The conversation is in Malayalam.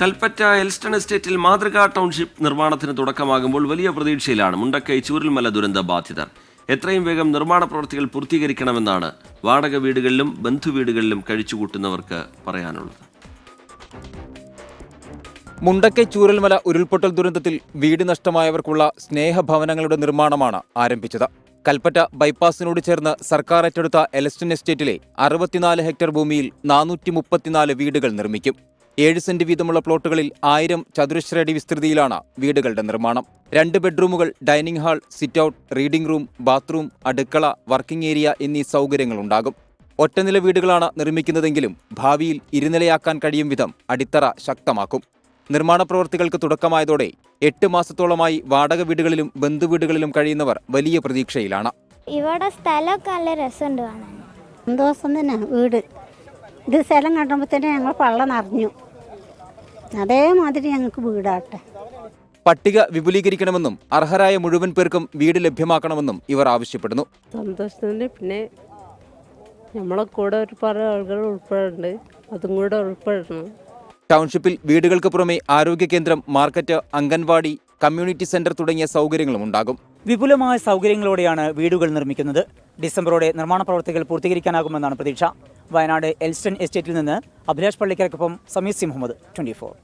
കൽപ്പറ്റ എൽസ്റ്റൺ എസ്റ്റേറ്റിൽ മാതൃകാ ടൗൺഷിപ്പ് നിർമ്മാണത്തിന് തുടക്കമാകുമ്പോൾ വലിയ പ്രതീക്ഷയിലാണ് മുണ്ടക്കൈ ചൂരൽമല ദുരന്ത ബാധിതർ. എത്രയും വേഗം നിർമ്മാണ പ്രവൃത്തികൾ പൂർത്തീകരിക്കണമെന്നാണ് വാടക വീടുകളിലും ബന്ധുവീടുകളിലും കഴിച്ചുകൂട്ടുന്നവർക്ക് പറയാനുള്ളത്. മുണ്ടക്കൈ ചൂരൽമല ഉരുൾപൊട്ടൽ ദുരന്തത്തിൽ വീട് നഷ്ടമായവർക്കുള്ള സ്നേഹഭവനങ്ങളുടെ നിർമ്മാണമാണ് ആരംഭിച്ചത്. കൽപ്പറ്റ ബൈപ്പാസിനോട് ചേർന്ന് സർക്കാർ ഏറ്റെടുത്ത എൽസ്റ്റൺ എസ്റ്റേറ്റിലെ 64 ഹെക്ടർ ഭൂമിയിൽ 434 വീടുകൾ നിർമ്മിക്കും. 7 സെന്റ് വീതമുള്ള പ്ലോട്ടുകളിൽ 1000 ചതുരശ്രയടി വിസ്തൃതിയിലാണ് വീടുകളുടെ നിർമ്മാണം. 2 ബെഡ്റൂമുകൾ, dining hall, sitout, reading room, bathroom, അടുക്കള, വർക്കിംഗ് ഏരിയ എന്നീ സൗകര്യങ്ങളുണ്ടാകും. ഒറ്റനില വീടുകളാണ് നിർമ്മിക്കുന്നതെങ്കിലും ഭാവിയിൽ ഇരുനിലയാക്കാൻ കഴിയും വിധം അടിത്തറ ശക്തമാക്കും. നിർമ്മാണ പ്രവൃത്തികൾക്ക് തുടക്കമായതോടെ 8 മാസത്തോളമായി വാടക വീടുകളിലും ബന്ധുവീടുകളിലും കഴിയുന്നവർ വലിയ പ്രതീക്ഷയിലാണ്. ഇവിടെ സ്ഥലമൊക്കെ നല്ല രസമുണ്ട് കാണാൻ. സന്തോഷം തന്നെ. വീട് ഇത് സ്ഥലം കണ്ടുമ്പോൾ തന്നെ ഞങ്ങൾ പള്ളം നിറഞ്ഞു. അതേമാതിരി ഞങ്ങൾക്ക് വീടാട്ടെ. പട്ടിക വിപുലീകരിക്കണമെന്നും അർഹരായ മുഴുവൻ പേർക്കും വീട് ലഭ്യമാക്കണമെന്നും ഇവർ ആവശ്യപ്പെടുന്നു. സന്തോഷത്തിന് പിന്നെ നമ്മളെ കൂടെ ഒരുപാട് ആളുകൾ ഉൾപ്പെടുന്നുണ്ട്, അതും കൂടെ ഉൾപ്പെടണം. ടൗൺഷിപ്പിൽ വീടുകൾക്ക് പുറമെ ആരോഗ്യ കേന്ദ്രം, മാർക്കറ്റ്, അംഗൻവാടി, കമ്മ്യൂണിറ്റി സെന്റർ തുടങ്ങിയ സൗകര്യങ്ങളും ഉണ്ടാകും. വിപുലമായ സൗകര്യങ്ങളോടെയാണ് വീടുകൾ നിർമ്മിക്കുന്നത്. ഡിസംബറോടെ നിർമ്മാണ പ്രവൃത്തികൾ പൂർത്തീകരിക്കാനാകുമെന്നാണ് പ്രതീക്ഷ. വയനാട് എൽസ്റ്റൺ എസ്റ്റേറ്റിൽ നിന്ന് അഭിലാഷ് പള്ളിക്കരക്കൊപ്പം സമീർ സി മുഹമ്മദ്, 24.